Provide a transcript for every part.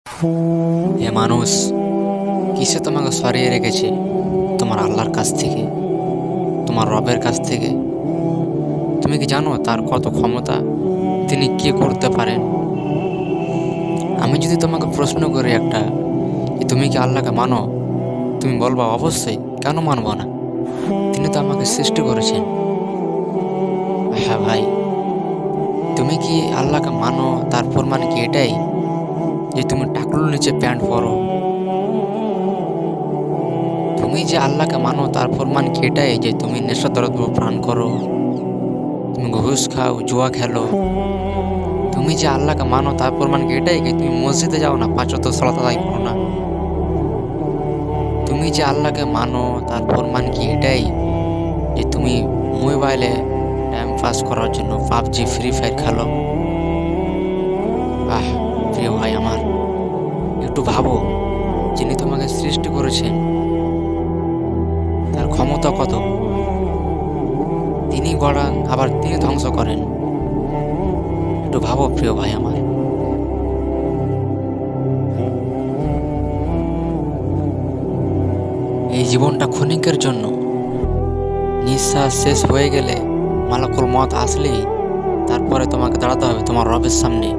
হে মানুষ, কিসে তোমাকে সরিয়ে রেখেছে তোমার আল্লাহর কাছ থেকে, তোমার রবের কাছ থেকে? তুমি কি জানো তার কত ক্ষমতা? তিনি কি করতে পারেন? আমি যদি তোমাকে প্রশ্ন করি একটা, যে তুমি কি আল্লাহকে মানো, তুমি বলবা অবশ্যই। কেন মানবো না? তিনি তো আমাকে সৃষ্টি করেছেন। হ্যাঁ ভাই, তুমি কি আল্লাহকে মানো, তারপর মানে কি এটাই যে তুমি টাকলুর নিচে প্যান্ট পরো? তুমি যে আল্লাহকে মানো, তারপর মানে কি এটাই যে তুমি নেশাদ্রব্য পান করো, তুমি ঘুষ খাও, জুয়া খেলো? তুমি যে আল্লাহকে মানো, তারপর মানে কি এটাই কি তুমি মসজিদে যাও না, 5 ওয়াক্ত সালাত আদায় করো না? তুমি যে আল্লাহকে মানো, তারপর মানে কি এটাই যে তুমি মোবাইলে টাইম পাস করার জন্য পাবজি, ফ্রি ফায়ার খেলো? আহ প্রিয় ভাই আমার, একটু ভাবো, যিনি তোমাকে সৃষ্টি করেছেন তার ক্ষমতা কত। তিনি গড়ান, আবার তিনি ধ্বংস করেন। একটু ভাবো প্রিয় ভাই আমার। এই জীবনটা ক্ষণিকের জন্য। নিঃশ্বাস শেষ হয়ে গেলে, মালাকুল মত আসলেই তারপরে তোমাকে দাঁড়াতে হবে তোমার রবের সামনে।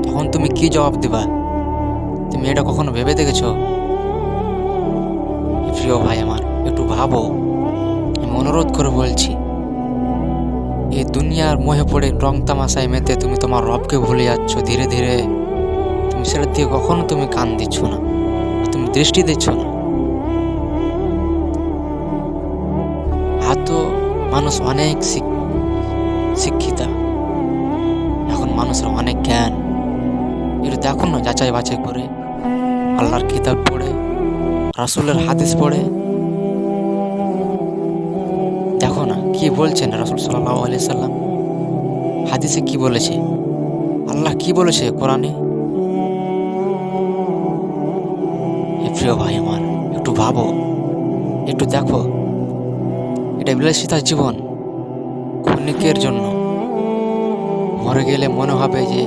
তখন তুমি কি জবাব দিবা? তুমি এটা কখনো ভেবে দেখেছো? প্রিয় ভাই আমার, একটু ভাবো। আমি অনুরোধ করে বলছি, এই দুনিয়ার মোহে পড়ে রং তামাশায় মেতে তুমি তোমার রবকে ভুলে যাচ্ছ ধীরে ধীরে। তুমি সেটার দিকে কখনো তুমি কান দিচ্ছ না, তুমি দৃষ্টি দিচ্ছ না। হয়তো মানুষ অনেক শিক্ষিতা, এখন মানুষের অনেক জ্ঞান। এটা দেখো না, যাচাই বাছাই করে, আল্লাহর কিতাব পড়ে, রাসূলের হাদিস পড়ে দেখো না কি বলছেন রাসূল সাল্লাল্লাহু আলাইহি সাল্লাম। হাদিসে কি বলেছে, আল্লাহ কি বলেছে কোরআনে। হে প্রিয় ভাই আমার, একটু ভাবো, একটু দেখো। এটা বিলাসিতার জীবন, ক্ষণিকের জন্য। মরে গেলে মনে হবে যে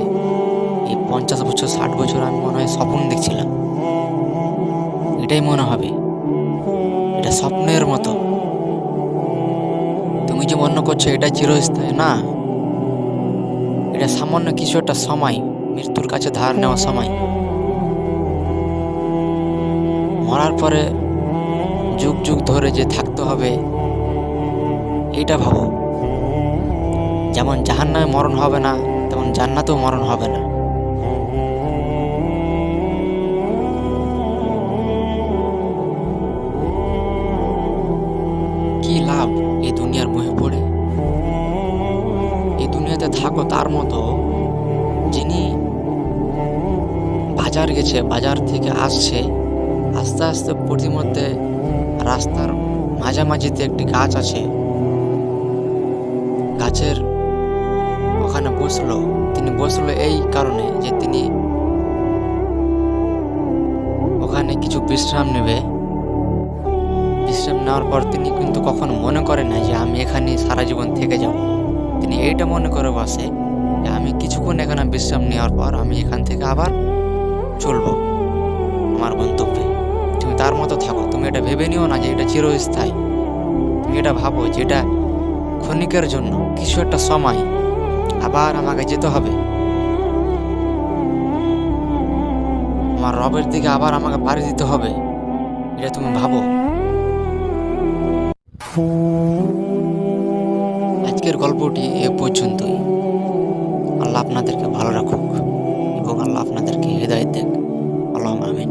এই 50 বছর 60 বছর আমি মনে হয় স্বপ্ন দেখছিলাম, এটাই মনে হবে। এটা স্বপ্নের মতো। তুমি যে মনে করছো এটা চিরস্থায়ী না, এটা সামান্য কিছু একটা সময়, মৃত্যুর কাছে ধার নেওয়া সময়। মরার পরে যুগ যুগ ধরে যে থাকতে হবে, এইটা ভাবো। যেমন জাহান্নামে মরণ হবে না, তেমন জান্নাতেও মরণ হবে না। কি লাভ এই দুনিয়ার মোহে পড়ে? এই দুনিয়াতে থাকো তার মতো, যিনি বাজার গেছে, বাজার থেকে আসছে, আস্তে আস্তে প্রতিমধ্যে রাস্তার মাঝামাঝিতে একটি গাছ আছে, গাছের ওখানে বসলো। তিনি বসলো এই কারণে যে তিনি ওখানে কিছু বিশ্রাম নেবে। বিশ্রাম নেওয়ার পর তিনি কিন্তু কখনো মনে করে না যে আমি এখানে সারা জীবন থেকে যাব। তিনি এইটা মনে করে বসে যে আমি কিছুক্ষণ এখানে বিশ্রাম নেওয়ার পর আমি এখান থেকে আবার চলবো আমার গন্তব্যে। তুমি তার মতো থাকো, তুমি এটা ভেবে নিও না যে এটা চিরস্থায়ী। তুমি এটা ভাবো যে এটা ক্ষণিকের জন্য, কিছু একটা সময়, আবার আমাকে যেতে হবে আমার রবের দিকে, আবার আমাকে পাড়ি দিতে হবে। এটা তুমি ভাবো। আজকের গল্পটি এ পর্যন্তই। আল্লাহ আপনাদেরকে ভালো রাখুক এবং আল্লাহ আপনাদেরকে হেদায়েত দেখ। আল্লাহুম্মা আমিন।